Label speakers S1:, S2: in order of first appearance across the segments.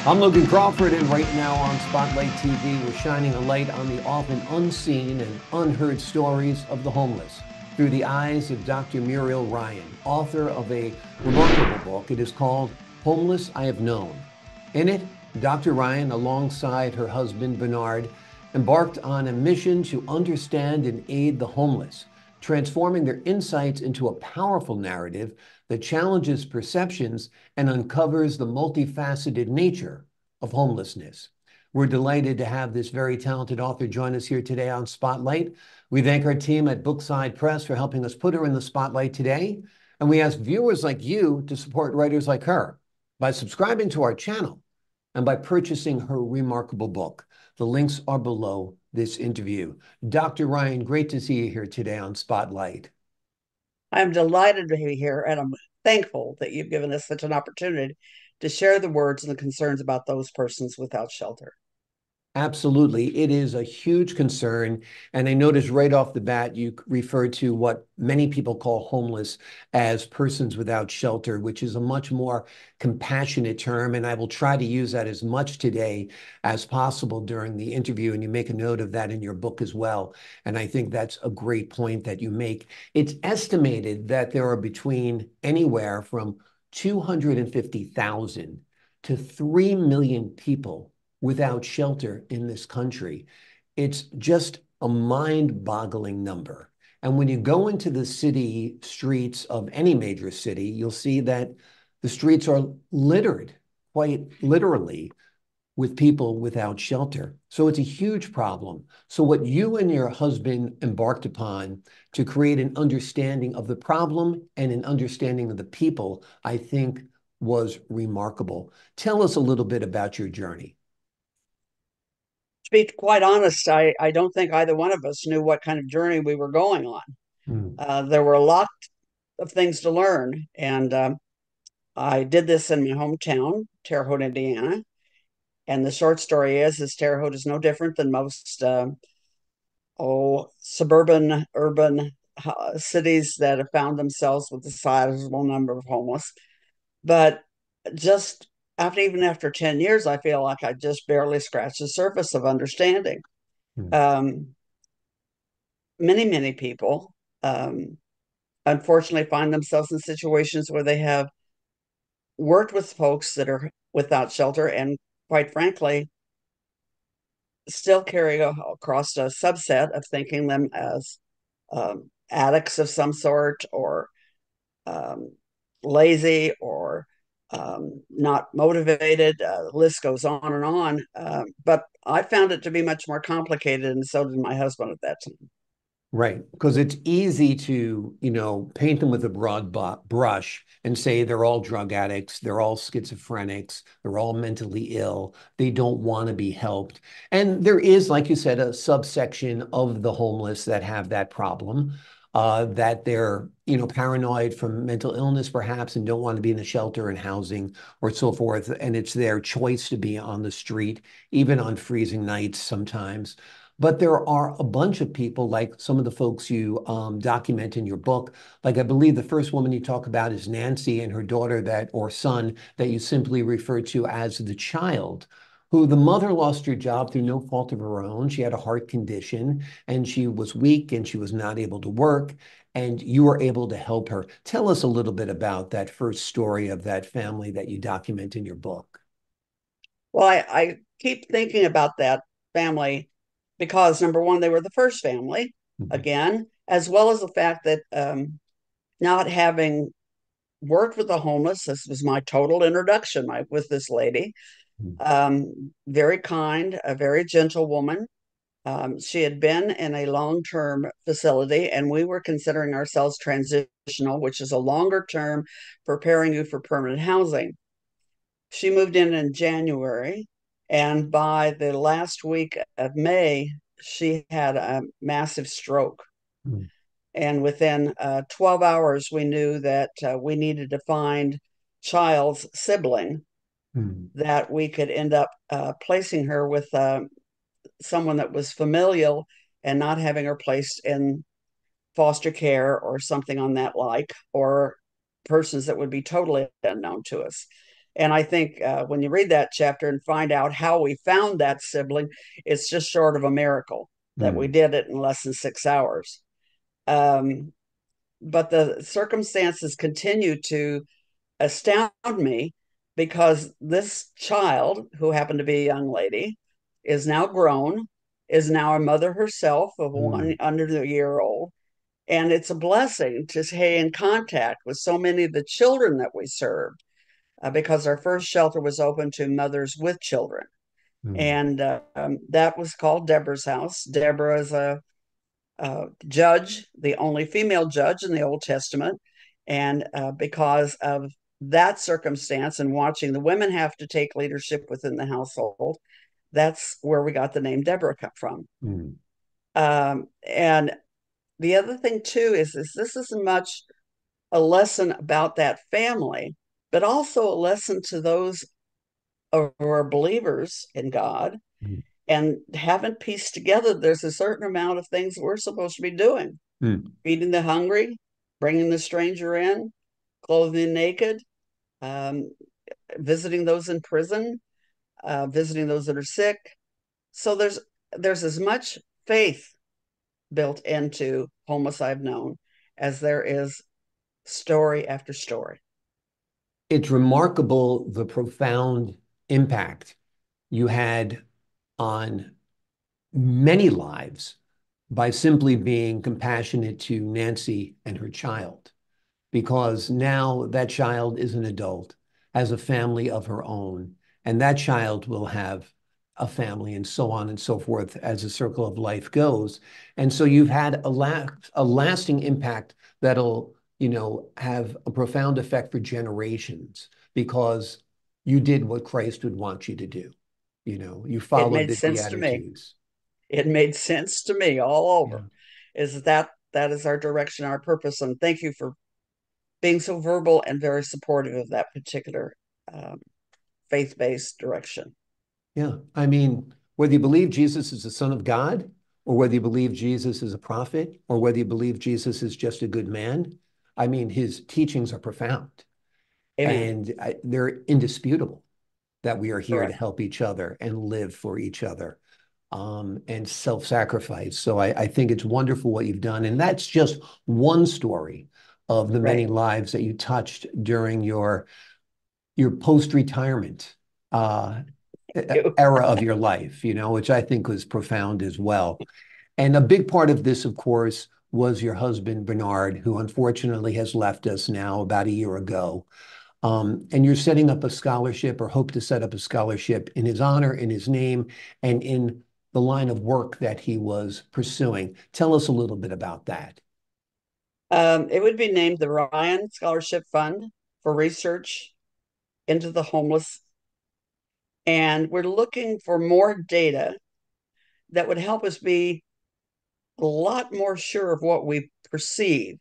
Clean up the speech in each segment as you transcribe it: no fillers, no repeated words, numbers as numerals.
S1: I'm Logan Crawford, and right now on Spotlight TV, we're shining a light on the often unseen and unheard stories of the homeless through the eyes of Dr. Muriel Ryan, author of a remarkable book. It is called Homeless I Have Known. In it, Dr. Ryan, alongside her husband Bernard, embarked on a mission to understand and aid the homeless, transforming their insights into a powerful narrative that challenges perceptions and uncovers the multifaceted nature of homelessness. We're delighted to have this very talented author join us here today on Spotlight. We thank our team at Bookside Press for helping us put her in the spotlight today. And we ask viewers like you to support writers like her by subscribing to our channel and by purchasing her remarkable book. The links are below this interview. Dr. Ryan, great to see you here today on Spotlight.
S2: I'm delighted to be here, and I'm thankful that you've given us such an opportunity to share the words and the concerns about those persons without shelter.
S1: Absolutely. It is a huge concern. And I noticed right off the bat, you referred to what many people call homeless as persons without shelter, which is a much more compassionate term. And I will try to use that as much today as possible during the interview. And you make a note of that in your book as well. And I think that's a great point that you make. It's estimated that there are between anywhere from 250,000 to 3 million people without shelter in this country. It's just a mind-boggling number. And when you go into the city streets of any major city, you'll see that the streets are littered, quite literally, with people without shelter. So it's a huge problem. So what you and your husband embarked upon to create an understanding of the problem and an understanding of the people, I think was remarkable. Tell us a little bit about your journey.
S2: To be quite honest, I don't think either one of us knew what kind of journey we were going on.
S1: Hmm.
S2: There were a lot of things to learn, and I did this in my hometown, Terre Haute, Indiana. And the short story is Terre Haute is no different than most suburban, urban cities that have found themselves with a sizable number of homeless. But just even after 10 years, I feel like I just barely scratched the surface of understanding.
S1: Hmm.
S2: Um, many people, um, unfortunately, find themselves in situations where they have worked with folks that are without shelter and, quite frankly, still carry across a subset of thinking them as addicts of some sort or um, lazy or not motivated. The list goes on and on. But I found it to be much more complicated, and so did my husband at that time.
S1: Right. Because it's easy to, paint them with a broad brush and say they're all drug addicts, they're all schizophrenics, they're all mentally ill, they don't want to be helped. And there is, like you said, a subsection of the homeless that have that problem, that they're, paranoid from mental illness perhaps and don't want to be in a shelter and housing or so forth. And it's their choice to be on the street, even on freezing nights sometimes. But there are a bunch of people, like some of the folks you document in your book. Like I believe the first woman you talk about is Nancy and her daughter or son that you simply refer to as the child, who the mother lost her job through no fault of her own. She had a heart condition and she was weak and she was not able to work. And you were able to help her. Tell us a little bit about that first story of that family that you document in your book.
S2: Well, I keep thinking about that family because, number one, they were the first family,
S1: Mhm.
S2: again, as well as the fact that not having worked with the homeless, this was my total introduction with this lady. Very kind, a very gentle woman. She had been in a long term facility, and we were considering ourselves transitional, which is a longer term preparing you for permanent housing. She moved in January, and by the last week of May, she had a massive stroke.
S1: Mhm.
S2: And within 12 hours, we knew that we needed to find child's sibling
S1: Mhm.
S2: that we could end up placing her with someone that was familial and not having her placed in foster care or something on that like, or persons that would be totally unknown to us. And I think when you read that chapter and find out how we found that sibling, it's just short of a miracle that we
S1: Mm,
S2: did it in less than 6 hours. Um, but the circumstances continue to astound me because this child, who happened to be a young lady, is now grown, is now a mother herself of one
S1: mm,
S2: under the year old. And it's a blessing to stay in contact with so many of the children that we served because our first shelter was open to mothers with children.
S1: mm,
S2: And that was called Deborah's House. Deborah is a judge, the only female judge in the Old Testament. And because of that circumstance and watching the women have to take leadership within the household, that's where we got the name Deborah come from.
S1: mm.
S2: And the other thing too is this is much a lesson about that family, but also a lesson to those who are believers in God
S1: Mm,
S2: and haven't pieced together. There's a certain amount of things we're supposed to be doing:
S1: mm.
S2: feeding the hungry, bringing the stranger in, clothing the naked, um, visiting those in prison, visiting those that are sick. So there's as much faith built into Homeless I've Known as there is story after story.
S1: It's remarkable the profound impact you had on many lives by simply being compassionate to Nancy and her child, because now that child is an adult, has a family of her own, and that child will have a family and so on and so forth as the circle of life goes. And so you've had a lasting impact that'll, have a profound effect for generations because you did what Christ would want you to do. You
S2: It
S1: followed
S2: made
S1: the
S2: sense to me.
S1: Beatitudes.
S2: It made sense to me all over.
S1: Yeah.
S2: Is that is our direction, our purpose, and thank you for being so verbal and very supportive of that particular um, faith-based direction.
S1: Yeah. I mean, whether you believe Jesus is the Son of God, or whether you believe Jesus is a prophet, or whether you believe Jesus is just a good man, I mean, his teachings are profound
S2: Amen.
S1: and they're indisputable that we are here to
S2: Correct.
S1: help each other and live for each other and self-sacrifice. So I think it's wonderful what you've done. And that's just one story of the many
S2: Right.
S1: lives that you touched during your post-retirement uh, era of your life, which I think was profound as well. And a big part of this, of course, was your husband, Bernard, who unfortunately has left us now about a year ago. And you're setting up a scholarship or hope to set up a scholarship in his honor, in his name, and in the line of work that he was pursuing. Tell us a little bit about that.
S2: It would be named the Ryan Scholarship Fund for research into the homeless. And we're looking for more data that would help us be a lot more sure of what we perceive.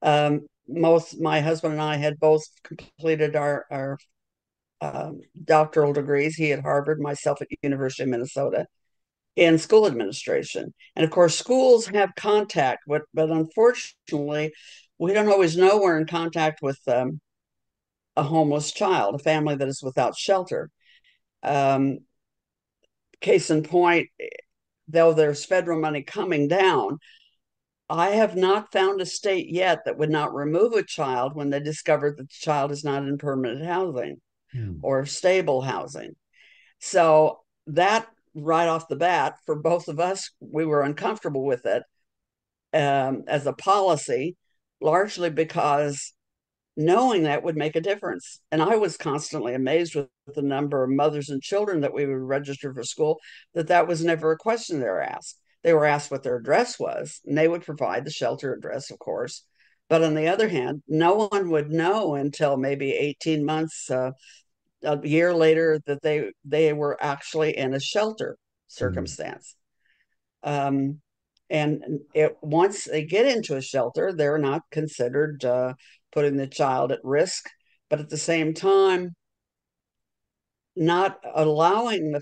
S2: My husband and I had both completed our doctoral degrees. He at Harvard, myself at University of Minnesota in school administration. And of course, schools have contact, but unfortunately, we don't always know we're in contact with a homeless child, a family that is without shelter. Um, Case in point, though there's federal money coming down, I have not found a state yet that would not remove a child when they discover that the child is not in permanent housing
S1: Hmm.
S2: or stable housing. So that right off the bat, for both of us, we were uncomfortable with it as a policy, largely because knowing that would make a difference. And I was constantly amazed with the number of mothers and children that we would register for school, that was never a question they were asked. They were asked what their address was, and they would provide the shelter address, of course. But on the other hand, no one would know until maybe 18 months, a year later, that they were actually in a shelter
S1: Hmm.
S2: circumstance. Um, once they get into a shelter, they're not considered putting the child at risk, but at the same time, not allowing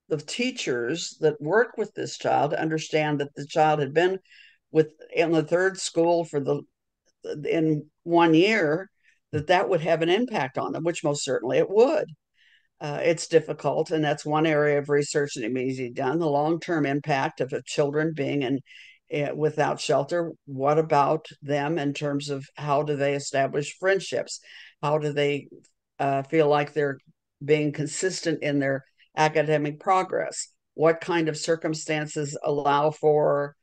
S2: the teachers that work with this child to understand that the child had been in the third school for the in 1 year, that would have an impact on them, which most certainly it would. It's difficult, and that's one area of research that needs to be done. The long-term impact of children being without shelter. What about them in terms of how do they establish friendships? How do they feel like they're being consistent in their academic progress? What kind of circumstances allow for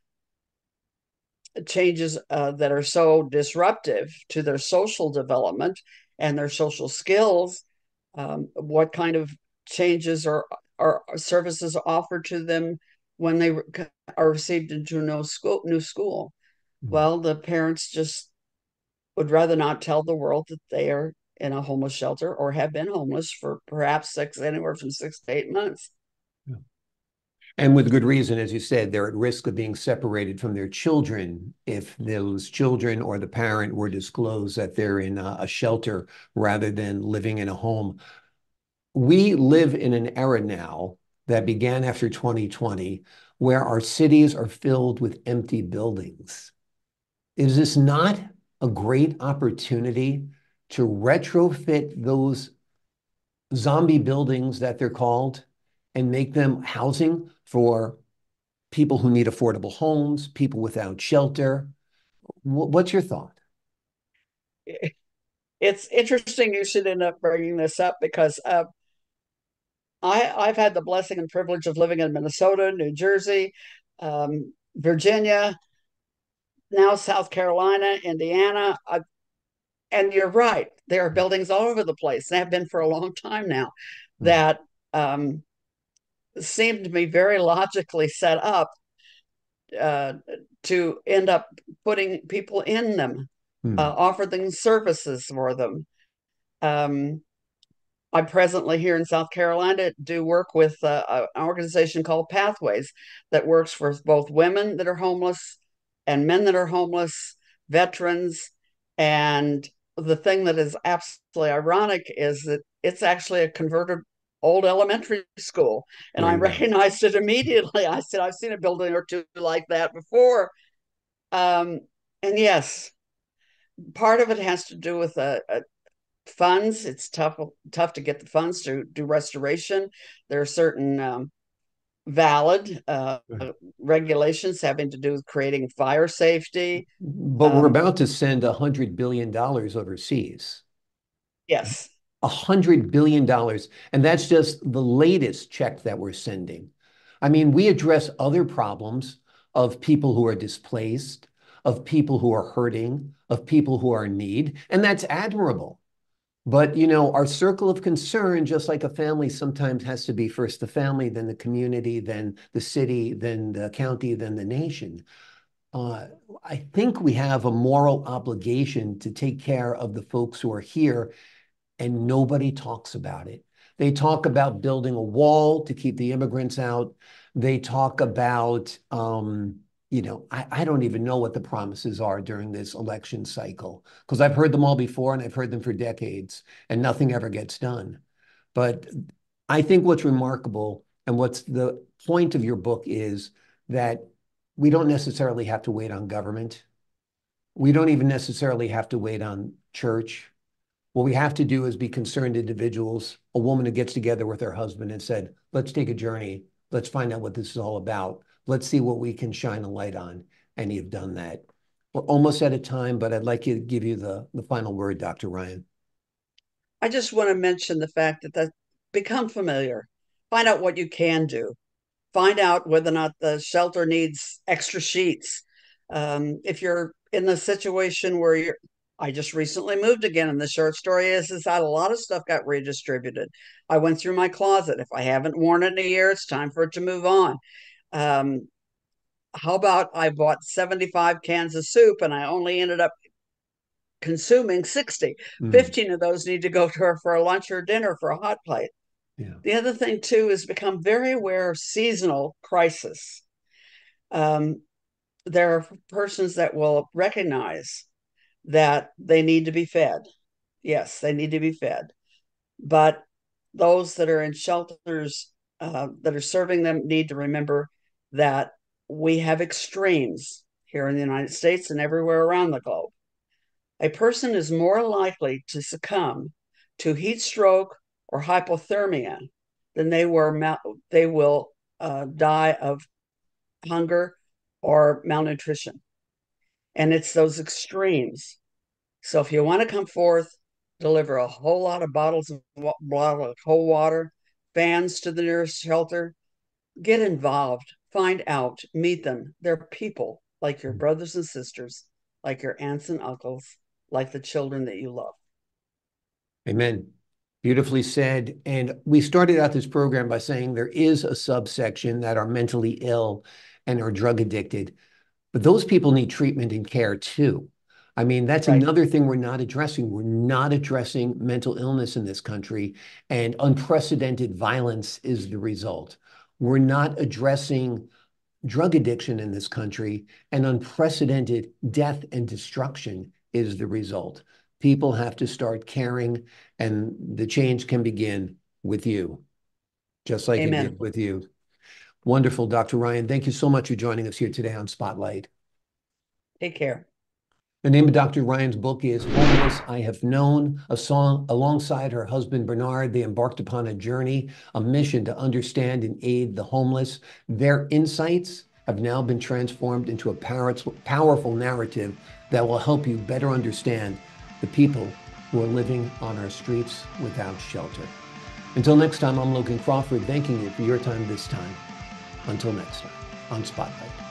S2: changes that are so disruptive to their social development and their social skills? What kind of changes are services offered to them when they are received into new school?
S1: Mm.
S2: Well, the parents just would rather not tell the world that they are in a homeless shelter or have been homeless for perhaps anywhere from 6 to 8 months.
S1: Yeah. And with good reason, as you said, they're at risk of being separated from their children if those children or the parent were disclosed that they're in a shelter rather than living in a home. We live in an era now that began after 2020 where our cities are filled with empty buildings. Is this not a great opportunity to retrofit those zombie buildings that they're called and make them housing for people who need affordable homes, people without shelter? What's your thought?
S2: It's interesting you should end up bringing this up because I've had the blessing and privilege of living in Minnesota, New Jersey, Virginia, now South Carolina, Indiana. And you're right. There are buildings all over the place. They have been for a long time now
S1: Hmm.
S2: that um, seem to be very logically set up uh, to end up putting people in them,
S1: Hmm.
S2: offer them services for them. Um, I presently here in South Carolina do work with an organization called Pathways that works for both women that are homeless and men that are homeless, veterans. And the thing that is absolutely ironic is that it's actually a converted old elementary school. And
S1: There
S2: I
S1: you go.
S2: recognized it immediately. I said, I've seen a building or two like that before. Um, and yes, part of it has to do with funds. It's tough to get the funds to do restoration. There are certain valid
S1: Right.
S2: regulations having to do with creating fire safety.
S1: But we're
S2: Um,
S1: about to send $100 billion overseas.
S2: yes,
S1: $100 billion. And that's just the latest check that we're sending. I mean, we address other problems of people who are displaced, of people who are hurting, of people who are in need, and that's admirable. But, our circle of concern, just like a family, sometimes has to be first the family, then the community, then the city, then the county, then the nation. Uh, I think we have a moral obligation to take care of the folks who are here and nobody talks about it. They talk about building a wall to keep the immigrants out. They talk about, I don't even know what the promises are during this election cycle because I've heard them all before and I've heard them for decades and nothing ever gets done. But I think what's remarkable and what's the point of your book is that we don't necessarily have to wait on government. We don't even necessarily have to wait on church. What we have to do is be concerned individuals, a woman who gets together with her husband and said, let's take a journey. Let's find out what this is all about. Let's see what we can shine a light on. And you've done that. We're almost out of time, but I'd like to give you the final word, Dr. Ryan.
S2: I just want to mention the fact that become familiar, find out what you can do, find out whether or not the shelter needs extra sheets. If you're in the situation where I just recently moved again, and the short story is that a lot of stuff got redistributed. I went through my closet. If I haven't worn it in a year, it's time for it to move on. Um, how about I bought 75 cans of soup and I only ended up consuming 60.
S1: Mm,
S2: 15 of those need to go to her for a lunch or dinner for a hot plate.
S1: yeah.
S2: The other thing, too, is become very aware of seasonal crisis. Um, there are persons that will recognize that they need to be fed. Yes, they need to be fed. But those that are in shelters that are serving them need to remember that we have extremes here in the United States and everywhere around the globe. A person is more likely to succumb to heat stroke or hypothermia than they will die of hunger or malnutrition. And it's those extremes. So if you want to come forth, deliver a whole lot of bottles of cold water, fans to the nearest shelter, get involved, find out, meet them. They're people like your brothers and sisters, like your aunts and uncles, like the children that you love.
S1: Amen. Beautifully said. And we started out this program by saying there is a subsection that are mentally ill and are drug addicted, but those people need treatment and care too. I mean, that's
S2: Right.
S1: another thing we're not addressing. We're not addressing mental illness in this country, and unprecedented violence is the result. We're not addressing drug addiction in this country, and unprecedented death and destruction is the result. People have to start caring, and the change can begin with you, just like it
S2: Amen.
S1: did with you. Wonderful, Dr. Ryan. Thank you so much for joining us here today on Spotlight.
S2: Take care.
S1: The name of Dr. Ryan's book is Homeless, I Have Known. A song alongside her husband, Bernard, they embarked upon a journey, a mission to understand and aid the homeless. Their insights have now been transformed into a powerful narrative that will help you better understand the people who are living on our streets without shelter. Until next time, I'm Logan Crawford, thanking you for your time this time. Until next time on Spotlight.